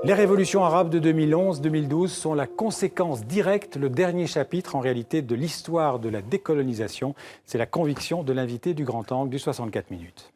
Les révolutions arabes de 2011-2012 sont la conséquence directe, le dernier chapitre en réalité de l'histoire de la décolonisation. C'est la conviction de l'invité du Grand Angle du 64 minutes.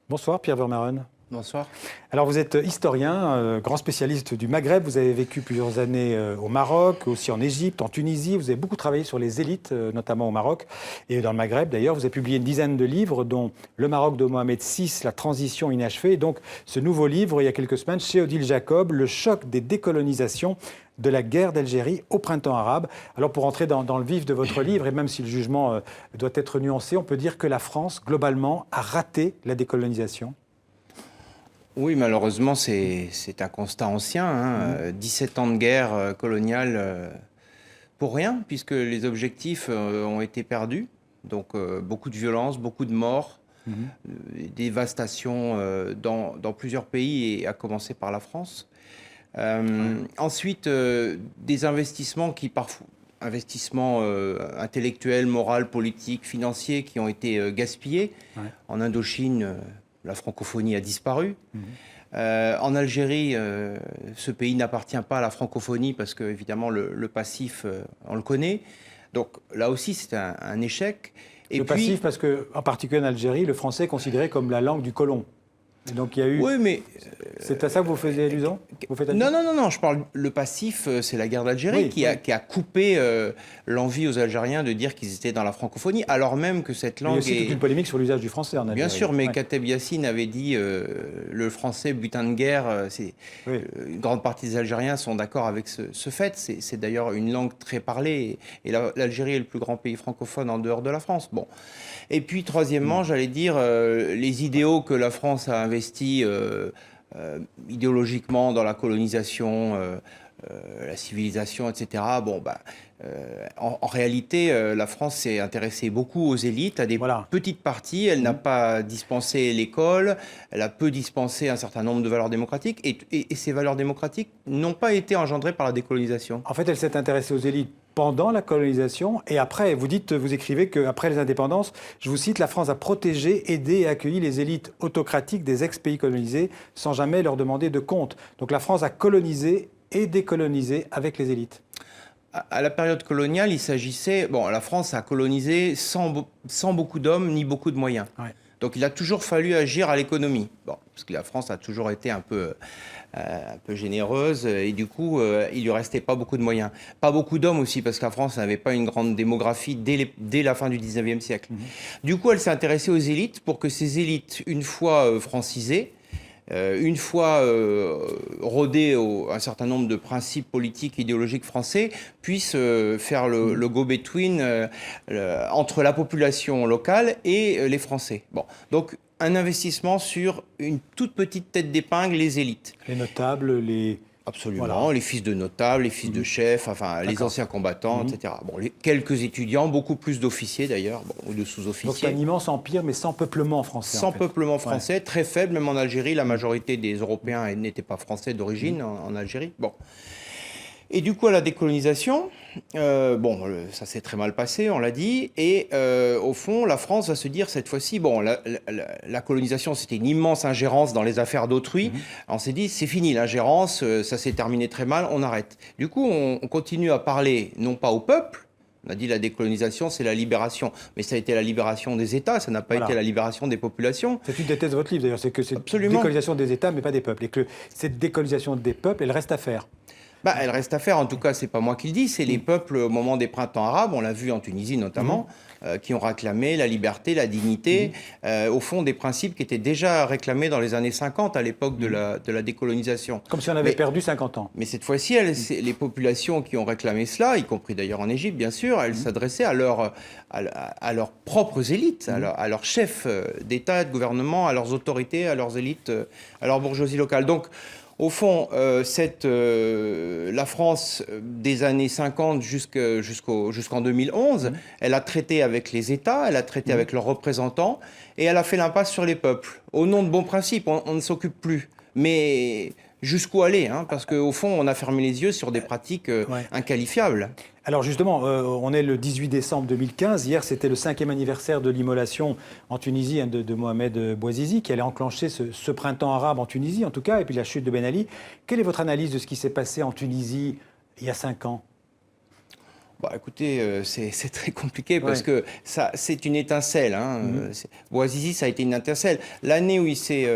Bonsoir Pierre Vermeuren. Bonsoir. Alors vous êtes historien, grand spécialiste du Maghreb, vous avez vécu plusieurs années au Maroc, aussi en Égypte, en Tunisie, vous avez beaucoup travaillé sur les élites, notamment au Maroc et dans le Maghreb d'ailleurs. Vous avez publié une dizaine de livres, dont Le Maroc de Mohamed VI, La transition inachevée, et donc ce nouveau livre, il y a quelques semaines, chez Odile Jacob, Le choc des décolonisations de la guerre d'Algérie au printemps arabe. Alors pour entrer dans le vif de votre livre, et même si le jugement doit être nuancé, on peut dire que la France, globalement, a raté la décolonisation. Oui, malheureusement, c'est un constat ancien. 17 ans de guerre coloniale pour rien, puisque les objectifs ont été perdus. Donc beaucoup de violence, beaucoup de morts, dévastation dans plusieurs pays, et à commencer par la France. Ensuite, des investissements qui parfois... investissements intellectuels, moraux, politiques, financiers qui ont été gaspillés. En Indochine, la francophonie a disparu. En Algérie, ce pays n'appartient pas à la francophonie parce que, évidemment, le passif, on le connaît. Donc là aussi, c'est un échec. Et le passif parce qu'en particulier en Algérie, le français est considéré comme la langue du colon. Et donc il y a eu... Oui, mais... C'est à ça que vous faisiez allusion? Non, je parle... Le passif, c'est la guerre d'Algérie qui a coupé l'envie aux Algériens de dire qu'ils étaient dans la francophonie, alors même que cette langue... Il y a aussi toute une polémique sur l'usage du français en Algérie. Bien sûr, mais Kateb Yassine avait dit le français butin de guerre. Une grande partie des Algériens sont d'accord avec ce fait. C'est d'ailleurs une langue très parlée. Et l'Algérie est le plus grand pays francophone en dehors de la France. Bon. Et puis, troisièmement, j'allais dire, les idéaux que la France a investis idéologiquement dans la colonisation, la civilisation, etc. En réalité, la France s'est intéressée beaucoup aux élites, à des petites parties. Elle n'a pas dispensé l'école, elle a peu dispensé un certain nombre de valeurs démocratiques. Et ces valeurs démocratiques n'ont pas été engendrées par la décolonisation. En fait, elle s'est intéressée aux élites pendant la colonisation et après, vous écrivez qu'après les indépendances, je vous cite, la France a protégé, aidé et accueilli les élites autocratiques des ex-pays colonisés sans jamais leur demander de compte. Donc la France a colonisé et décolonisé avec les élites. À la période coloniale, il s'agissait... Bon, la France a colonisé sans beaucoup d'hommes ni beaucoup de moyens. Donc il a toujours fallu agir à l'économie. Bon, parce que la France a toujours été un peu généreuse et du coup, il lui restait pas beaucoup de moyens. Pas beaucoup d'hommes aussi, parce que la France n'avait pas une grande démographie dès la fin du 19e siècle. Du coup, elle s'est intéressée aux élites pour que ces élites, une fois francisées, une fois rodé un certain nombre de principes politiques, idéologiques français, puissent faire le go-between entre la population locale et les Français. Bon, donc un investissement sur une toute petite tête d'épingle, les élites. Les notables, les... Absolument, les fils de notables, les fils de chefs, enfin les anciens combattants, etc. Bon, quelques étudiants, beaucoup plus d'officiers d'ailleurs, ou de sous-officiers. Donc c'est un immense empire, mais sans peuplement français. Sans peuplement français, très faible, même en Algérie. La majorité des Européens n'étaient pas français d'origine en Algérie. Bon. Et du coup, à la décolonisation, ça s'est très mal passé, on l'a dit. Et au fond, la France va se dire cette fois-ci, la colonisation, c'était une immense ingérence dans les affaires d'autrui. On s'est dit, c'est fini l'ingérence, ça s'est terminé très mal, on arrête. Du coup, on continue à parler, non pas au peuple. On a dit la décolonisation, c'est la libération. Mais ça a été la libération des États, ça n'a pas été la libération des populations. C'est une des thèses de votre livre, d'ailleurs, c'est que c'est une décolonisation des États, mais pas des peuples. Et que cette décolonisation des peuples, elle reste à faire. Elle reste à faire, en tout cas, c'est pas moi qui le dis, c'est les peuples au moment des printemps arabes, on l'a vu en Tunisie notamment, qui ont réclamé la liberté, la dignité, au fond des principes qui étaient déjà réclamés dans les années 50, à l'époque de la décolonisation. Comme si on avait perdu 50 ans. Mais cette fois-ci, les populations qui ont réclamé cela, y compris d'ailleurs en Égypte, bien sûr, elles s'adressaient à leurs propres élites, à leurs chefs d'État, de gouvernement, à leurs autorités, à leurs élites, à leur bourgeoisie locale. Donc, au fond, la France des années 50 jusqu'en 2011, elle a traité avec les États, elle a traité avec leurs représentants, et elle a fait l'impasse sur les peuples. Au nom de bons principes, on ne s'occupe plus. Mais jusqu'où aller, hein, parce qu'au fond, on a fermé les yeux sur des pratiques inqualifiables. Alors justement, on est le 18 décembre 2015. Hier, c'était le 5e anniversaire de l'immolation en Tunisie de Mohamed Bouazizi, qui allait enclencher ce printemps arabe en Tunisie, en tout cas, et puis la chute de Ben Ali. Quelle est votre analyse de ce qui s'est passé en Tunisie il y a 5 ans ? Bah, écoutez, c'est très compliqué parce que c'est une étincelle. Hein. Bouazizi, ça a été une étincelle. L'année où il s'est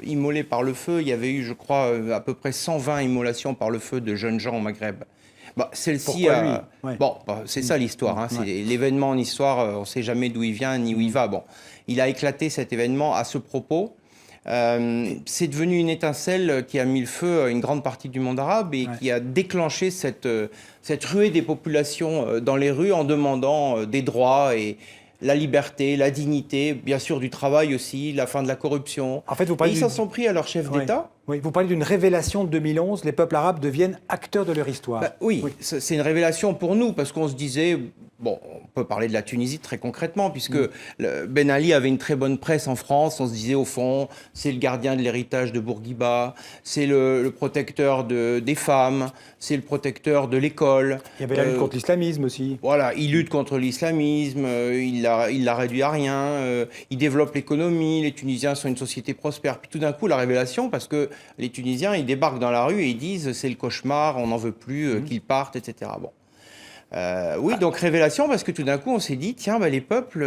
immolé par le feu, il y avait eu, je crois, à peu près 120 immolations par le feu de jeunes gens au Maghreb. Bah, celle-ci, bon, c'est ça l'histoire. Hein. C'est l'événement en histoire, on ne sait jamais d'où il vient ni où il va. Bon, il a éclaté cet événement à ce propos. C'est devenu une étincelle qui a mis le feu à une grande partie du monde arabe et qui a déclenché cette ruée des populations dans les rues en demandant des droits et la liberté, la dignité, bien sûr du travail aussi, la fin de la corruption. En fait, ils s'en sont pris à leur chef d'État. Oui, vous parlez d'une révélation de 2011, les peuples arabes deviennent acteurs de leur histoire. Oui, c'est une révélation pour nous, parce qu'on se disait, bon, on peut parler de la Tunisie très concrètement, puisque Ben Ali avait une très bonne presse en France, on se disait au fond, c'est le gardien de l'héritage de Bourguiba, c'est le protecteur des femmes, c'est le protecteur de l'école. Il y avait la lutte contre l'islamisme aussi. Voilà, il lutte contre l'islamisme, il l'a réduit à rien, il développe l'économie, les Tunisiens sont une société prospère. Puis tout d'un coup, la révélation, parce que les Tunisiens, ils débarquent dans la rue et ils disent c'est le cauchemar, on n'en veut plus, qu'ils partent, etc. Bon. Oui, donc révélation, parce que tout d'un coup, on s'est dit, tiens, les peuples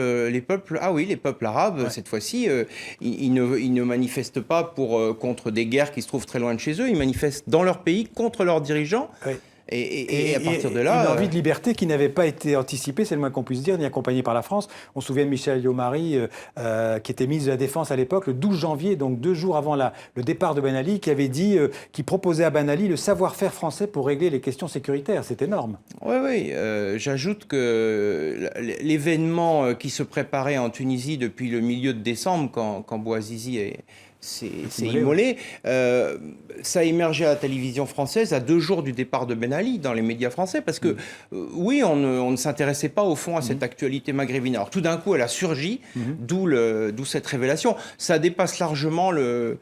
arabes, cette fois-ci, ils ne manifestent pas contre des guerres qui se trouvent très loin de chez eux, ils manifestent dans leur pays contre leurs dirigeants. Oui. Et à partir de là... Une envie de liberté qui n'avait pas été anticipée, c'est le moins qu'on puisse dire, ni accompagnée par la France. On se souvient de Michel Alliot-Marie, qui était ministre de la Défense à l'époque, le 12 janvier, donc 2 jours avant le départ de Ben Ali, qui avait dit, qui proposait à Ben Ali le savoir-faire français pour régler les questions sécuritaires. C'est énorme. Oui. J'ajoute que l'événement qui se préparait en Tunisie depuis le milieu de décembre, quand Bouazizi s'est immolé. Ça a émergé à la télévision française à 2 jours du départ de Ben Ali dans les médias français parce que, oui, on ne s'intéressait pas au fond à cette actualité maghrébine. Alors tout d'un coup, elle a surgi, d'où cette révélation. Ça dépasse largement le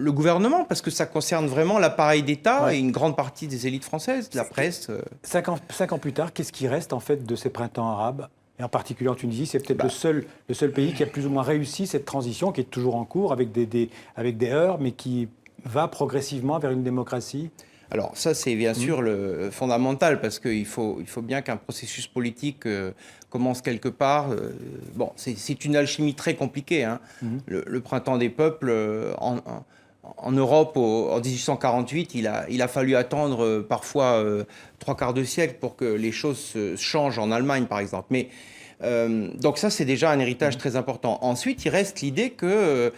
gouvernement parce que ça concerne vraiment l'appareil d'État et une grande partie des élites françaises, de la presse. 5 ans plus tard, qu'est-ce qui reste en fait de ces printemps arabes ? Et en particulier en Tunisie, c'est peut-être le seul pays qui a plus ou moins réussi cette transition, qui est toujours en cours avec des heurts, mais qui va progressivement vers une démocratie. Alors ça, c'est bien sûr le fondamental, parce qu'il faut bien qu'un processus politique commence quelque part. Bon, c'est une alchimie très compliquée. Hein. Le printemps des peuples, en Europe, en 1848, il a fallu attendre parfois 3/4 de siècle pour que les choses se changent en Allemagne, par exemple. Mais donc ça, c'est déjà un héritage très important. Ensuite, il reste l'idée que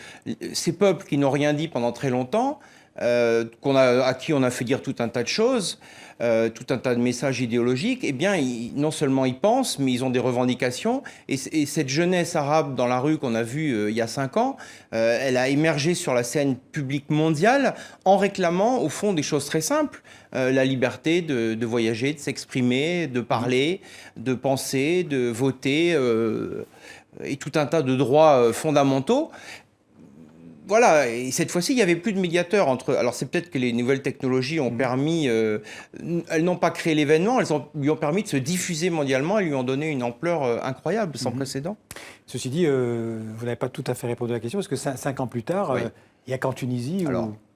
ces peuples qui n'ont rien dit pendant très longtemps, à qui on a fait dire tout un tas de choses, tout un tas de messages idéologiques, eh bien, non seulement ils pensent, mais ils ont des revendications. Et cette jeunesse arabe dans la rue qu'on a vue il y a 5 ans, elle a émergé sur la scène publique mondiale en réclamant, au fond, des choses très simples. La liberté de voyager, de s'exprimer, de parler, de penser, de voter, et tout un tas de droits fondamentaux. Voilà, et cette fois-ci, il n'y avait plus de médiateur entre... Alors, c'est peut-être que les nouvelles technologies ont permis... elles n'ont pas créé l'événement, lui ont permis de se diffuser mondialement et lui ont donné une ampleur incroyable, sans précédent. Ceci dit, vous n'avez pas tout à fait répondu à la question, parce que 5 ans plus tard, il n'y a qu'en Tunisie...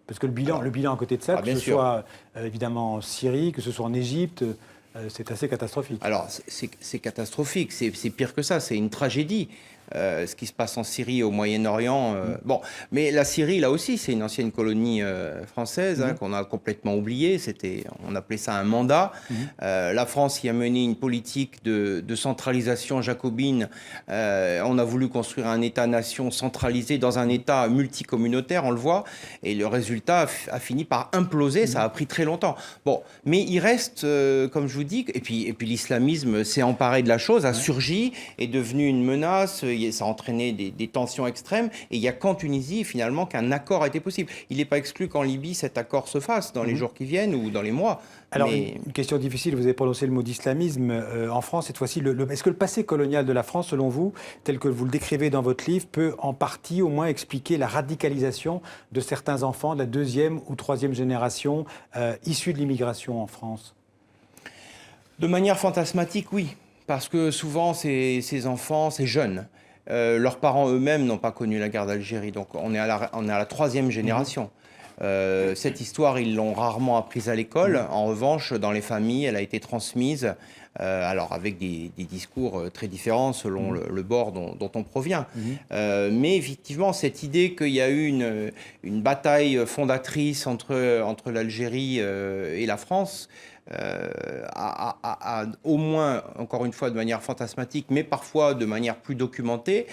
Parce que le bilan à côté de ça, que ce soit évidemment en Syrie, que ce soit en Égypte... c'est assez catastrophique. Alors, c'est catastrophique, c'est pire que ça, c'est une tragédie. Ce qui se passe en Syrie, au Moyen-Orient. Bon, mais la Syrie, là aussi, c'est une ancienne colonie française qu'on a complètement oubliée. On appelait ça un mandat. La France y a mené une politique de centralisation jacobine. On a voulu construire un État-nation centralisé dans un État multicommunautaire, on le voit. Et le résultat a fini par imploser. Ça a pris très longtemps. Bon, mais il reste, comme je vous dis, et puis l'islamisme s'est emparé de la chose, a surgi, est devenu une menace. ça a entraîné des tensions extrêmes. Et il n'y a qu'en Tunisie, finalement, qu'un accord a été possible. Il n'est pas exclu qu'en Libye, cet accord se fasse dans les jours qui viennent ou dans les mois. Alors, une question difficile, vous avez prononcé le mot d'islamisme en France, cette fois-ci. Est-ce que le passé colonial de la France, selon vous, tel que vous le décrivez dans votre livre, peut en partie au moins expliquer la radicalisation de certains enfants de la deuxième ou troisième génération issus de l'immigration en France? De manière fantasmatique, oui. Parce que souvent, ces enfants, ces jeunes, leurs parents eux-mêmes n'ont pas connu la guerre d'Algérie. Donc, on est à la troisième génération. Cette histoire, ils l'ont rarement apprise à l'école. En revanche, dans les familles, elle a été transmise, alors avec des discours très différents selon le bord dont on provient. Mais effectivement, cette idée qu'il y a eu une bataille fondatrice entre l'Algérie et la France, au moins, encore une fois, de manière fantasmatique, mais parfois de manière plus documentée,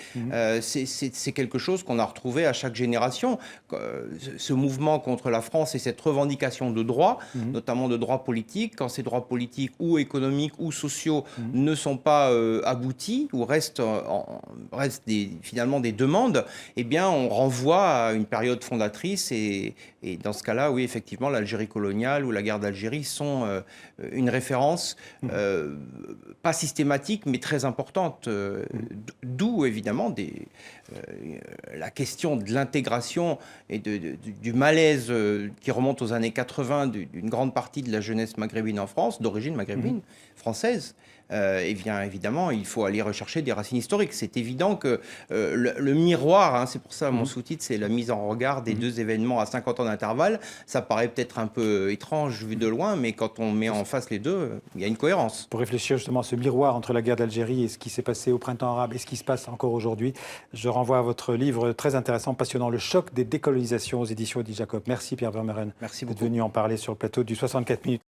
c'est quelque chose qu'on a retrouvé à chaque génération. Ce mouvement contre la France et cette revendication de droits, notamment de droits politiques, quand ces droits politiques ou économiques ou sociaux ne sont pas aboutis ou restent finalement des demandes, eh bien, on renvoie à une période fondatrice et dans ce cas-là, oui, effectivement, l'Algérie coloniale ou la guerre d'Algérie sont une référence pas systématique, mais très importante. D'où, évidemment, la question de l'intégration et du malaise qui remonte aux années 80 d'une grande partie de la jeunesse maghrébine en France, d'origine maghrébine, française. Et bien évidemment, il faut aller rechercher des racines historiques. C'est évident que le miroir, hein, c'est pour ça mon sous-titre, c'est la mise en regard des deux événements à 50 ans d'intervalle. Ça paraît peut-être un peu étrange vu de loin, mais quand on met en face les deux, il y a une cohérence. Pour réfléchir justement à ce miroir entre la guerre d'Algérie et ce qui s'est passé au printemps arabe et ce qui se passe encore aujourd'hui, je renvoie à votre livre très intéressant, passionnant, Le choc des décolonisations aux éditions Eddy Jacob. Merci Pierre Vermeuren. Merci beaucoup. D'être venu en parler sur le plateau du 64 minutes.